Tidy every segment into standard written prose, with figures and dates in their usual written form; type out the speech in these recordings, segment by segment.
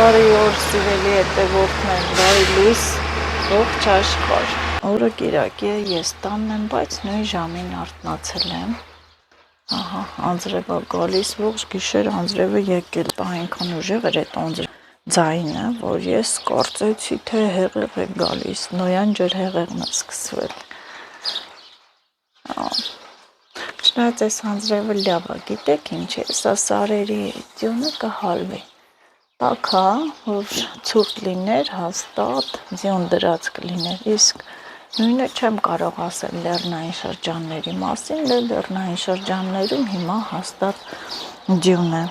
Բարի օր, սիրելի հետևորդներ, բարի լույս, ողջ աշխարհ։ Օրը կիրակի է, ես տանն եմ, բայց նույն ժամին արթնացել եմ։ Ահա, անձրևը գալիս, ողջ գիշեր անձրևը եկել, այնքան ուժեղ էր այդ ձայնը, որ ես կարծեցի, թե հեղեղ է գալիս, նոյան ջրհեղեղն է սկսվել։ Չնայած այս անձրևը լավ է, գիտեք ինչ է, սա սարերի ձյունը կհալվի։ Տաքա, որ ցուրտ լիներ, հաստատ ձյուն դրած կլիներ, իսկ նույնը չեմ կարող ասել լեռնային շրջանների մասին, լեռնային շրջաններում հիմա հաստատ ձյուն է։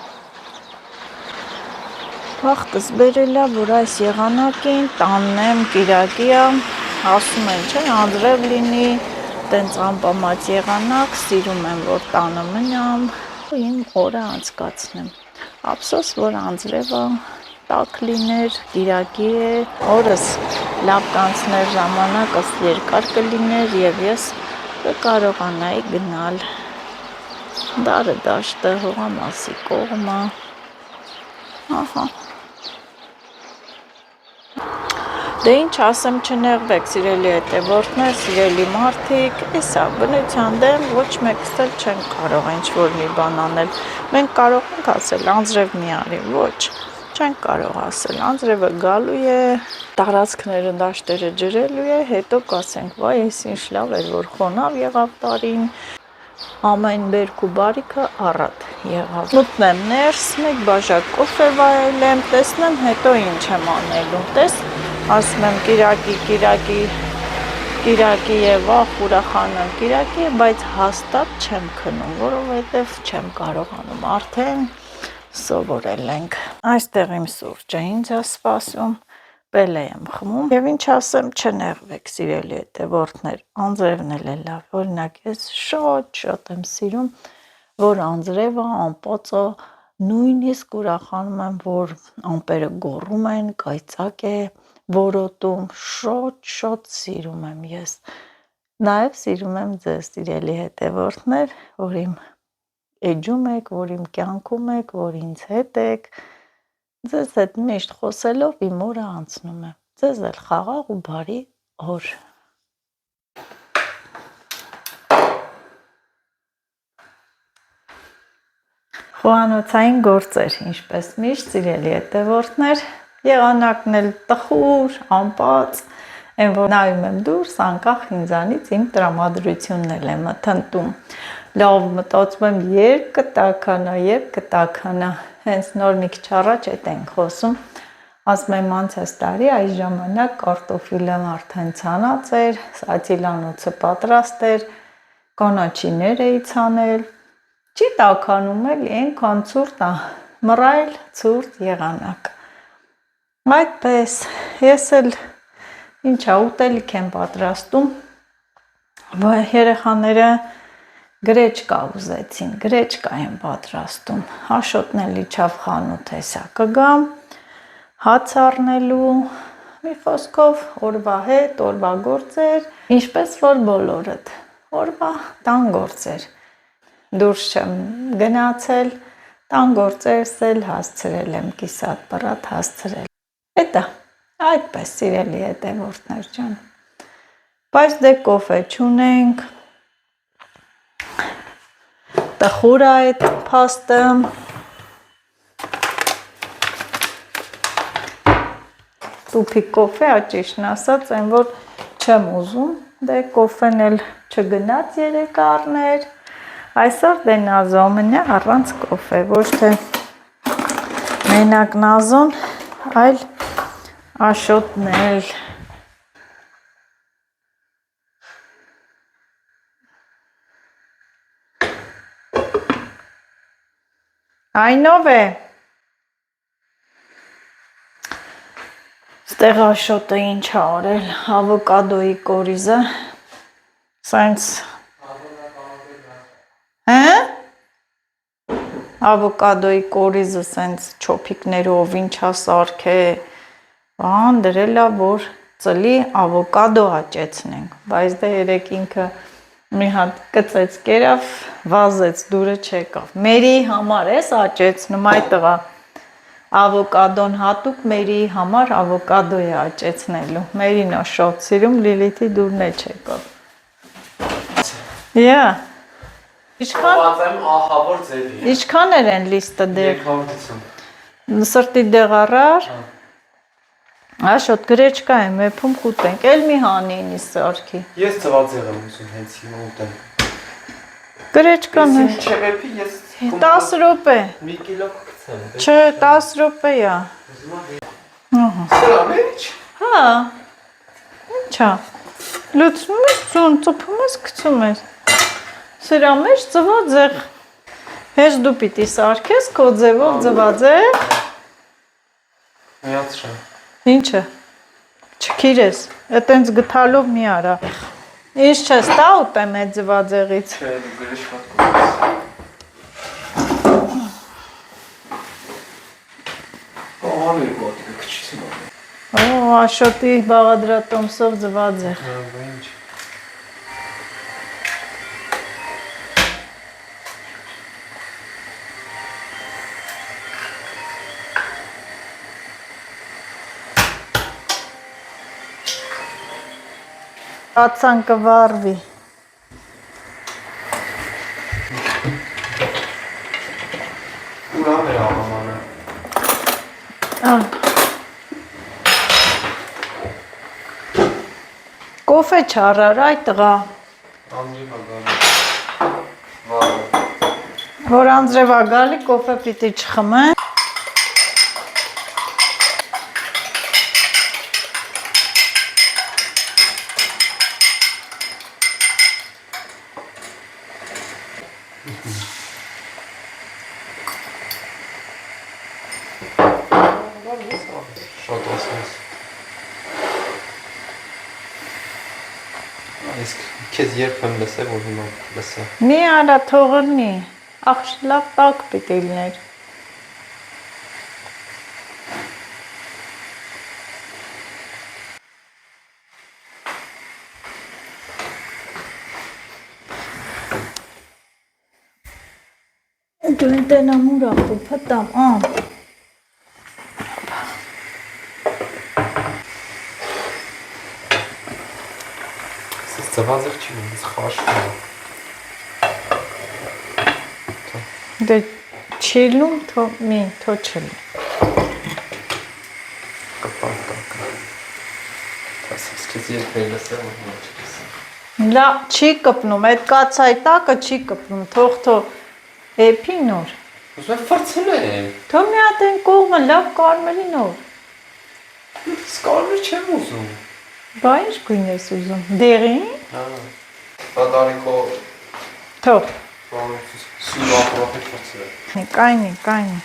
Վաղտս բերել է, որ այս եղանակին տանն եմ, կիրակի է, ասում են, չէ, անձրև լինի, տենց անպամած եղանակ, սիրում եմ, որ տանը մնամ, իմ օրը անցկացնեմ։ Ափսոս, որ անձրևը տաք լիներ, կիրակի է, օրս լավ կանցներ, ժամանակս երկար կլիներ եւ ես կկարողանայի գնալ դարը դաշտը, հողամասի կողմը, ահա։ Դե ինչ ասեմ, չնեղվեք, սիրելի հետևորդներ, սիրելի մարդիկ, էսա բնության դեմ ոչ մեկս էլ չեն կարող ինչ-որ մի բան անել։ Մենք կարող ենք ասել անձրև մի արի, ոչ, չենք կարող ասել, անձրևը գալու է, տարածքները, դաշտերը ջրելու է, հետո կասենք, վայ, էս ինչ լավ էր, որ խոնավ եղավ տարին, ամեն բերք ու բարիքը առատ եղավ։ Մտնեմ ներս, մեկ բաժակ կոֆե վայելեմ, տեսնեմ հետո ինչ եմ անելու, տես, ասում եմ կիրակի է, վաղ ուրախանում կիրակի է, բայց հաստատ չեմ քնում, որովհետև չեմ կարողանում, արդեն սովորել ենք։ Այստեղ իմ սուրճը ինձ է սպասում, պելե եմ խմում եւ ինչ ասեմ, չնեղվեք, սիրելի հետևորդներ, անձրևն էլ է լավ, օրինակ ես շատ եմ սիրում, որ անձրևը, անպածը, նույնիսկ ուրախանում եմ, որ ամպերը գոռում են, կայծակ է որոտում, շատ սիրում եմ ես, նաև սիրում եմ ձեզ, սիրելի հետևորդներ, որ իմ էջում եք, որ իմ կյանքում եք, որ ինձ հետ եք, ձեզ հետ միշտ խոսելով իմ օրը անցնում է, ձեզ էլ խաղաղ ու բարի օր։ Խոհանոցային գործեր, ինչպես միշտ, սիրելի հետևորդներ, եղանակն էլ տխուր, անպաց, այն որ նայում եմ դուրս, անկախ ինձանից իմ տրամադրությունն էլ եմ ըթնտում, լավ մտածում եմ երբ կտաքանա, հենց նոր մի քիչ առաջ էդ ենք խոսում, ասում եմ անցած տարի այս ժամանակ կարտոֆիլը արդեն ցանած էր, սացիլանոցը պատրաստ էր, կանաչիներ էի ցանել, չի տաքանում էլի, այնքան ցուրտ է, մռայլ ցուրտ եղանակ։ Այդպես, ես էլ ինչա ուտելիք եմ պատրաստում, երեխաները գրեչկա ուզեցին, գրեչկա եմ պատրաստում, Աշոտն էլ իջավ խանութ հեսա կգամ, հաց առնելու, մի խոսքով օրվա հետ, օրվա գործեր, ինչպես որ բոլորդ, օրվա տան գործեր, դուրս չեմ գնացել, տան գործերս էլ հասցրել եմ, կիսատ պռատ հասցրել, էտա, այդպես սիրելի հետևորդներ ջան, բայց դե կոֆե չունենք, տխուր է այդ փաստը, տուփիկ կոֆե է ճիշտն ասած, այն որ չեմ ուզում, դե կոֆեն էլ չգնաց 3 առներ, այսօր դե նազո մնա առանց կոֆե, ոչ թե մենակ նազոն, այլ Աշոտն էլ այնով է, ստեղ Աշոտը ինչ է արել, ավոկադոյի կորիզը, սենց, ավոկադոյի կորիզը սենց չոփիկներով ինչ է սարքե, բան դրել է, որ ծլի ավոկադո աճեցնենք, բայց դե երեք ինքը մի հատ կծեց կերավ, վազեց, դուրը չեկավ, մերի համար ես աճեցնում այդ տղա, ավոկադոն հատուկ մերի համար ավոկադո է աճեցնելու։ Մերին է շատ սիրում, Լիլիթի դուրն է չեկավ։ Yeah։ Ինչքան էր են լիստը դեղ։ 250։ Սրտի դեղարար։ Աշոտ գրեչկա եմ եփում կուտենք։ Էլ մի հանինի սարքի։ Ես ծվածեղ եմ ուզում հենց հիմա ուտեմ։ Գրեչկան է։ Ինչ եփի ես 10 րոպե։ մի կիլո կգցեմ։ Չէ, 10 րոպե է։ Ահա։ Սրա մեջ։ Հա։ Ինչա։ Լուծում ես, ծուն, ծփում ես, գցում ես։ Սրա մեջ ծվածեղ։ Հեշ դու պիտի սարքես քո ձևով ծվածեղ։ Միացրեմ։ Ինչը։ Չքիրես, այտենց գթալով մի արա։ Ինչ չես տա ուտեմ այդ ձվածեղից։ Չէ, դու գրեշկա կողես։ Ահա մի գոտի քչություն։ Օ, Աշոտի բաղադրատոմսով ձվածեղ։ Հա, ինչ։ Ացան կվարվի։ Ուրան է աղամանը։ Կոֆե չարար այ տղա։ Անձրև ագալի։ Վարը։ Որ անձրևա գալի կոֆե պիտի չխմեն։ Շատ ասես։ Իսկ քեզ երբ եմ լսել, որ հիմա լսա։ Մի արա թողնի, ախ լավ տակ պիտի լիներ։ Դու ընտենամ ուրախ ու փտամ, Ծվածեղ չի ինձ խաշվում է։ Դե չիլում թո չլի։ Կպան տակը։ Ասես քեզ երբ է լսել, որ հիմա չլսեմ։ Լա, չի կպնում, այդ կացայի տակը չի կպնում, թող էփի նոր։ Ուզում եմ ֆրցնեմ։ Թող մի հատ այն կողմը լավ կարմելի նոր։ Սկարմիր չեմ ուզում։ Բա ինչ գույն ես ուզում, դեղին։ Հա։ Բադարիկո Թող։ Սյուն ապրախի ֆրցնեմ։ Կայնի։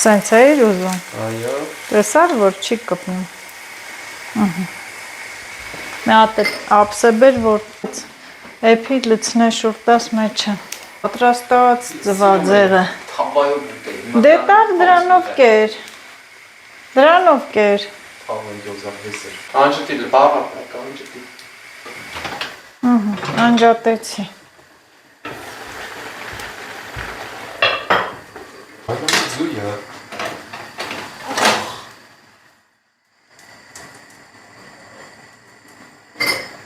Սենց էիր ուզում։ Այո։ Տեսար, որ չի կպնում։ Մի հատ ապսեբեր, որ էփի լցնե շուրտաս մեջը։ Պատրաստած ձվածեղը։ Թավայով ուտել։ Դե տար դրանով կեր։ Դրանով կեր։ Թավայ դոզավեսեր։ Անջտի բառա, կանջտի։ Անջատեցի։ Այո, զույա։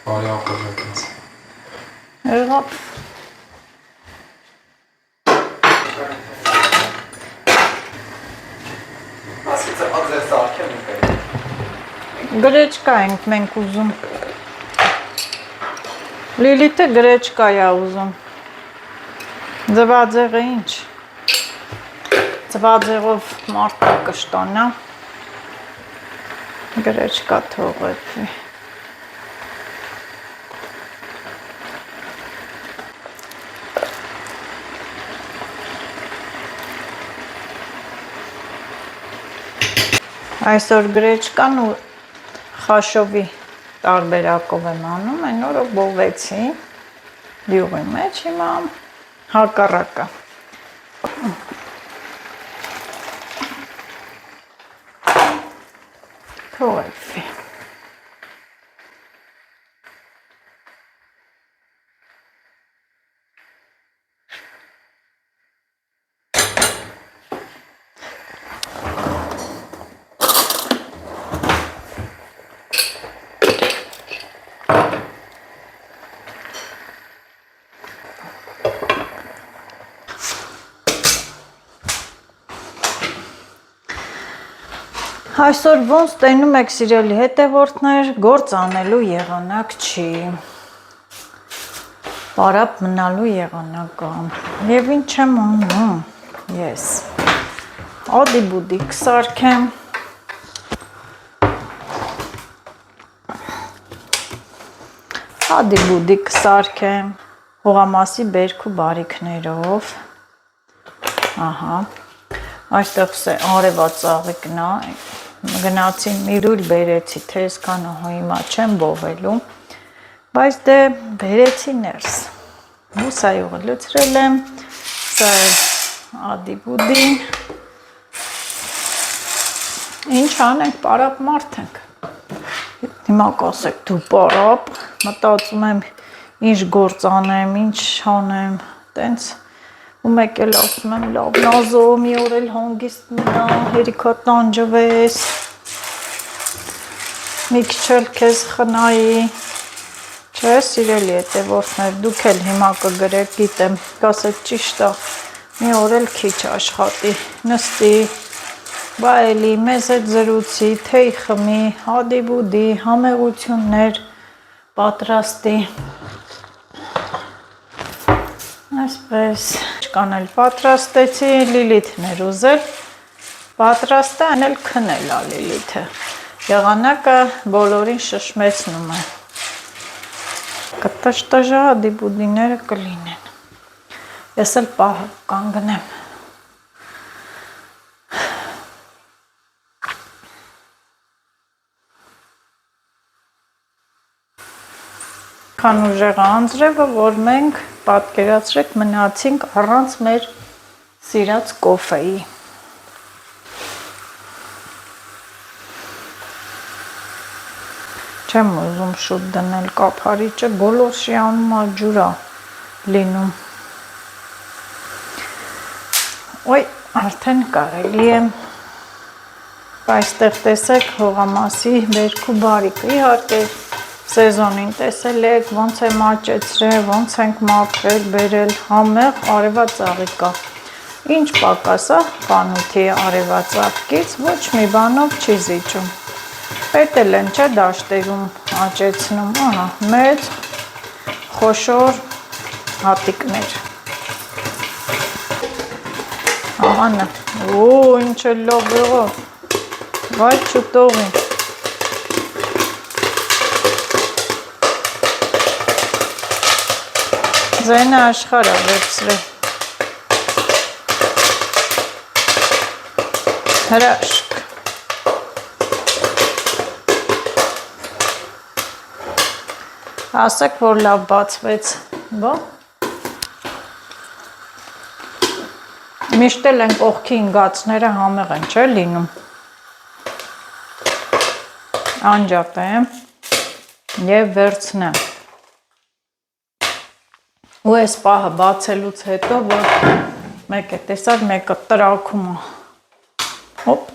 Բարի ապօրինաց։ Եղավ։ Ասեցա ադրես արկեմ ուտել։ Գրեչկա ենք մենք ուզում։ Լիլիթը գրեչկա է ուզում։ Ձվածեղը ինչ։ Ձվածեղով մարդը կշտանա։ Գրեչկա թողեցի։ Այսօր գրեչկան ու խաշովի տարբերակով եմ անում, այն օրը բողվեցի յուղի մեջ, հիմա հակառակը։ Թողեցի։ Այսօր ոնց տենում եք սիրելի հետևորդներ, գործ անելու եղանակ չի։ Պարապ մնալու եղանակ կա։ Եվ ինչ եմ անում, ես ադի-բուդի կսարքեմ։ Ադի-բուդի կսարքեմ, հողամասի բերք ու բարիքներով, ահա, այստեղ արևածաղիկն է, գնացի մի լույլ բերեցի, թե այսքանը հիմա չեմ բովելու, բայց դե բերեցի ներս, բուսայողը լցրել եմ, սա ադի-բուդին, ինչ անենք, պարապ մարդ ենք, հիմա կասեք դու պարապ, մտածում եմ ինչ գործ անեմ, ինչ անեմ, տենց ու մեկ էլ ասում եմ լավ նազո մի օր էլ հանգիստ մնա, հերիքա տանջվես, մի քիչ էլ քեզ խնայի, չէ սիրելի հետևորդներ, դուք էլ հիմա կգրեք, գիտեմ, կասեք ճիշտ է, մի օր էլ քիչ աշխատի, նստի, բա էլի մեզ հետ զրուցի, թեյ խմի, ադի-բուդի, համեղություններ պատրաստի, այսպես կան էլ պատրաստեցի, Լիլիթն էր ուզել, պատրաստը անել քնել է Լիլիթը, եղանակը բոլորին շշմեցնում է, կտշտժա ադի-բուդիները կլինեն, ես էլ պահը կանգնեմ, քան ուժեղ անձրևը, որ մենք պատկերացրեք մնացինք առանց մեր սիրած կոֆեի։ Չեմ ուզում շուտ դնել կափարիչը, բոլոր շիանում աջուրա լինում։ Ոյ, արդեն կարելի է, այստեղ տեսեք հողամասի բերք ու բարիքը, իհարկե սեզոնին տեսել եք, ոնց եմ աճեցրել, ոնց ենք մաքրել, բերել, համեղ արևածաղիկ կա։ Ինչ պակաս է խանութի արևածաղկից, ոչ մի բանով չի զիջում։ Պետ էլ են չէ դաշտերում աճեցնում, ահա, մեծ, խոշոր հատիկներ։ Ահանա, ու ինչ է լավ եղավ, վայ չուտողի։ Ձենը աշխարհ է վերցրել։ Հրաշք։ Ասեք, որ լավ բացվեց, բա։ Միշտ էլ են կողքի ինգացները համեղ են, չէ՞ լինում։ Անջատեմ և վերցնեմ։ Ու այս պահը բացելուց հետո, որ մեկը տեսար, մեկը տրաքում է, հոպ,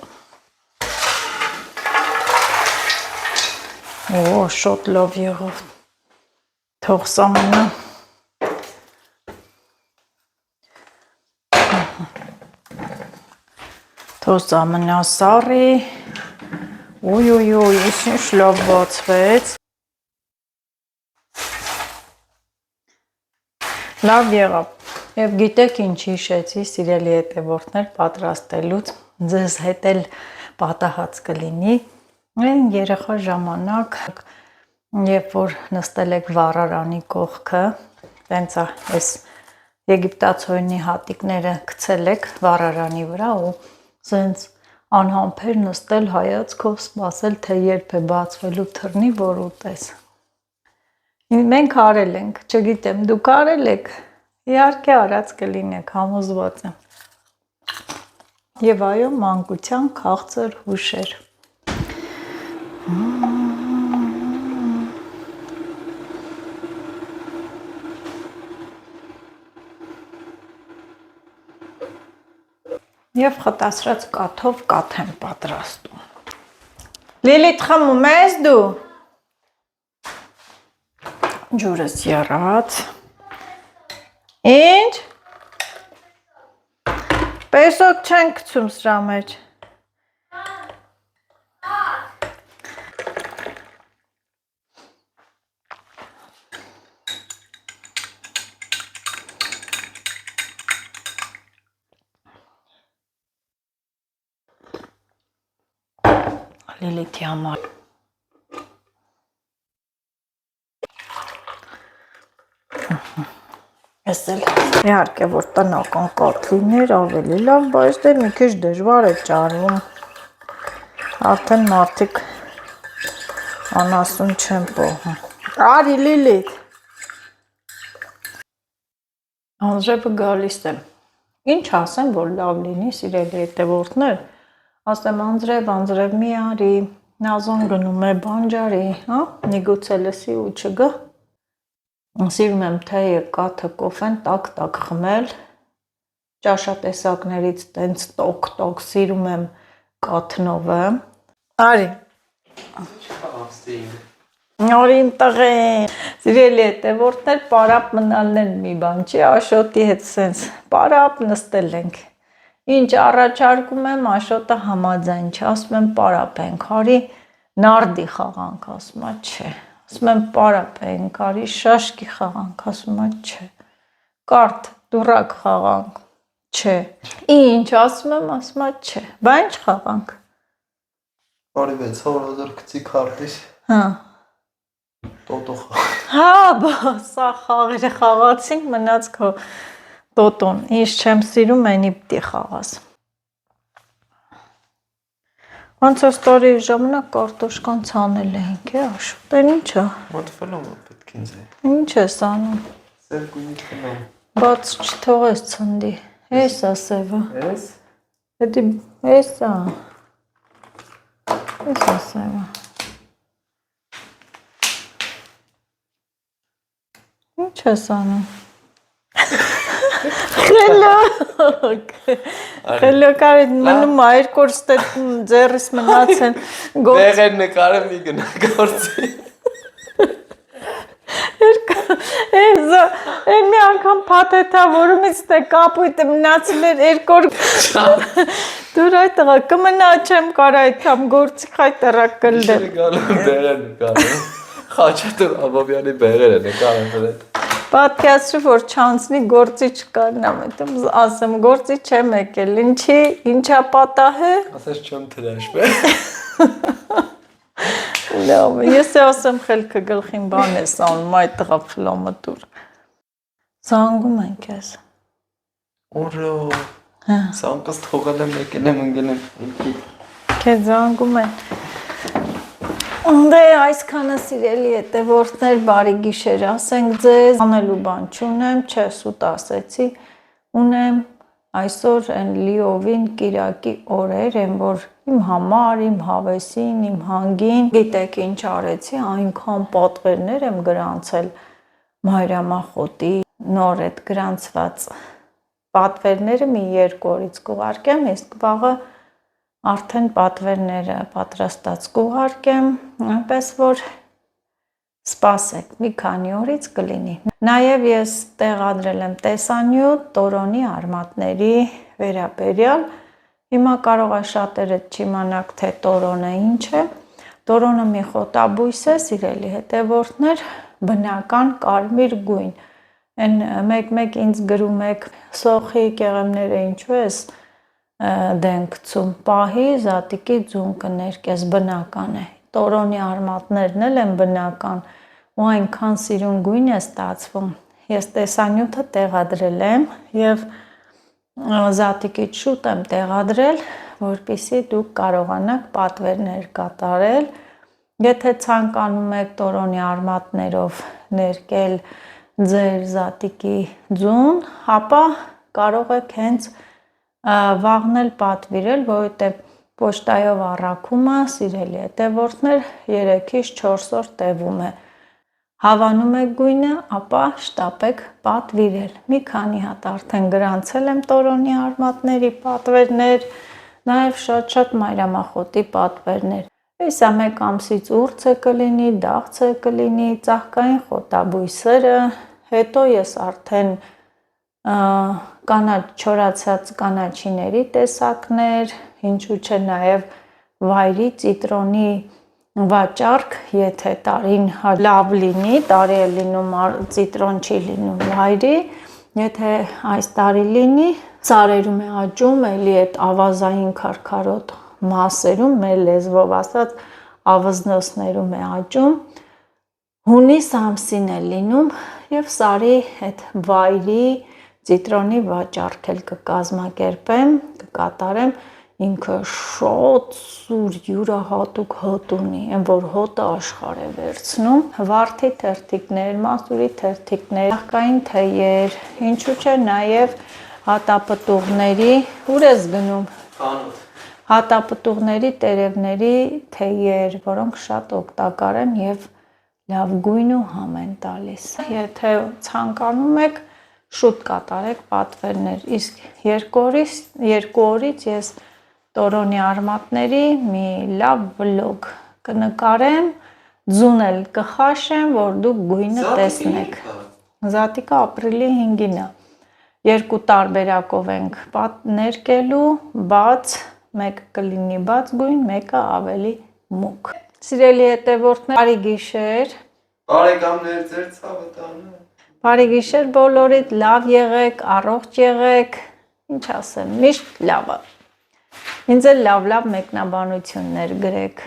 օ, շոտ լավ եղավ, թող սա մնա, թող սա մնա սառի, ուй, ինչ լավ բացվեց, լավ եղավ, և գիտեք ինչ հիշեցի, սիրելի հետևորդներ պատրաստելուց, ձեզ հետ էլ պատահած կլինի, այն երեխա ժամանակ, երբ որ նստել եք վառարանի կողքը, տենց այս եգիպտացորենի հատիկները գցել եք վառարանի վրա ու սենց անհամբեր նստել հայացքով սպասել, թե երբ է բացվելու թռնի, որ ուտես։ Մենք արել ենք, չգիտեմ, դուք արել եք, իհարկե արած կլինեք, համոզված եմ։ Եվ այո, մանկության քաղցր հուշեր։ Եվ խտասրած կաթով կաթ եմ պատրաստում։ Լիլիթ խմում ես դու։ Ջուրս եռած։ Ինչ։ Պեսոք չեն գցում սրա մեջ։ Լիլիթի համար։ Ես էլ իհարկե որ տնական կաթլիներ ավելի լավ, բայց դե մի քիչ դժվար է ճարվում։ Արդեն մարդիկ անասուն չեն պոհում։ Արի Լիլիթ։ Անձրևը գալիս է։ Ինչ ասեմ, որ լավ լինի, սիրելի հետևորդներ, ասեմ անձրև մի արի, Նազոն գնում է բանջարի, հա, միգուցե լսի ու չգա։ Սիրում եմ թեյը, կաթը, կոֆեն տաք խմել, ճաշատեսակներից տենց տոկ սիրում եմ կաթնովը։ Արի։ Նորի իմ տղեն, սիրելի հետևորդներ, պարապ մնալն մի բան չի, Աշոտի հետ սենց պարապ նստել ենք։ Ինչ առաջարկում եմ, Աշոտը համաձայն չէ, ասում եմ պարապ ենք, արի նարդի խաղանք, ասում է չէ, ասում եմ պարապ ենք, արի շաշկի խաղանք, ասում է չէ, կարդ, դուրակ խաղանք, չէ, ինչ ասում եմ, ասում է չէ, բա ինչ խաղանք։ Արի 600,000 գցի քարտից։ Հա։ Տոտո խաղ։ Հա, բա սա խաղերը խաղացինք, մնաց քո տոտոն, ինչ չեմ սիրում, այնի պիտի խաղաս։ Ոնց որ ստորի ժամանակ կարտոշկան ցանել էինք, Աշոտ, այն ի՞նչ է։ Մոտֆելոմ պետք ինձ է։ Ինչ ես անում։ Սև գույնի խնամ։ Բաց չթողես ցնդի։ Էս է սևը։ Էս։ Պետք էս է։ Էս է սևը։ Ինչ ես անում։ Խելոք արի մնում այրկոր ստետ ձերս մնաց են Բեղեր նկարը մի գնա գործի Են մի անգամ պաթեթա, որումից տե կապույտը մնացել էր երկոր դուր այդ տղա կմնա չեմ կար այդամ գործի խայ տռակ կլդել Գալում բեղեր նկարը Խաչատուր Աբովյանի բեղերը նկարը Պատկասրի, որ չանցնի գործի չկարնամ, այդում ասեմ, գործի չեմ եկել, ինչա պատահը։ Ասես չեմ թրաշվել։ Լավ, ես է ասեմ խելքը գլխին բան ես անում, այդ տղա ֆլոմը տուր։ Զանգում ենք ես։ Օրո, սանկս թողել եմ եկել եմ ընգել եմ։ Քեզ զանգում են։ Դե այսքանը սիրելի հետևորդներ, բարի գիշեր ասենք ձեզ, անելու բան չունեմ, չէ սուտ ասեցի, ունեմ այսօր են լիովին կիրակի օրեր են, որ իմ համար, իմ հավեսին, իմ հանգին, գիտեք ինչ արեցի, այնքան պատվերներ եմ գրանցել մայրամախոտի, նոր այդ գրանցված պատվերները մի 2 օրից կուղարկեմ, իսկ վաղը արդեն պատվերները պատրաստած կուղարկեմ, այնպես որ սպասեք, մի քանի օրից կլինի։ Նաև ես տեղադրել եմ տեսանյութ Տորոնի արմատների վերաբերյալ։ Հիմա կարող է շատերը չիմանաք, թե Տորոնը ինչ է։ Տորոնը մի խոտաբույս է, սիրելի հետևորդներ, բնական կարմիր գույն։ Այն մեկ ինձ գրում եք, սոխի կեղեմները ինչու ես դենքցում պահի, զատիկի ձուն կներկես, բնական է։ Տորոնի արմատներն էլ են բնական ու այնքան սիրուն գույն է ստացվում։ Ես տեսանյութը տեղադրել եմ և զատիկից շուտ եմ տեղադրել, որպեսզի դուք կարողանաք պատվերներ կատարել։ Եթե ցանկանում եք Տորոնի արմատներով ներկել ձեր զատիկի ձուն, ապա կարող եք հենց վաղնել պատվիրել, որովհետև պոչտայով առաքումը, սիրելի հետևորդներ, 3-ից 4 օր տևում է։ Հավանում եք գույնը, ապա շտապեք պատվիրել։ Մի քանի հատ արդեն գրանցել եմ Տորոնի արմատների պատվերներ, նաև շատ մայրամախոտի պատվերներ։ Հեսա մեկ ամսից ուրց է կլինի, դաղց է կլինի, ծաղկային խոտաբույսերը, հետո ես արդեն չորացած կանաչիների տեսակներ, ինչու չէ նաև վայրի ծիտրոնի վաճառք, եթե տարին լավ լինի, տարի է լինում ծիտրոն չի լինում վայրի, եթե այս տարի լինի, ծառերում է աճում, էլի այդ ավազային քարքարոտ մասերում, մեր լեզվով ասած ավզնոսներում է աճում, հունիս ամսին է լինում եւ սարի այդ վայրի ցիտրոնի վաճառք էլ կկազմակերպեմ, կկատարեմ, ինքը շատ սուր յուրահատուկ հոտ ունի, այն որ հոտը աշխարհ է վերցնում, վարդի թերթիկներ, մասուրի թերթիկներ, աղկային թեյեր, ինչու՞ չէ նաև հատապտուղների, ուր ես գնում, Խանութ, հատապտուղների տերևների թեյեր, որոնք շատ օգտակար են եւ լավ գույն ու համ են տալիս։ Եթե ցանկանում եք, շուտ կատարեք պատվերներ, իսկ երկու օրից ես տորոնի արմատների մի լավ վլոգ կնկարեմ, ձուն էլ կխաշեմ, որ դուք գույնը տեսնեք։ Զատիկը ապրիլի 5-ին է։ Երկու տարբերակով ենք ներկելու, բաց, մեկը կլինի բաց գույն, մեկը ավելի մուգ։ Սիրելի հետևորդներ, բարի գիշեր։ Բարեկամներ, ձեր ցավը տանը։ Բարի գիշեր բոլորիդ, լավ եղեք, առողջ եղեք, ինչ ասեմ, միշտ լավը։ Ինձ էլ լավ մեկնաբանություններ գրեք։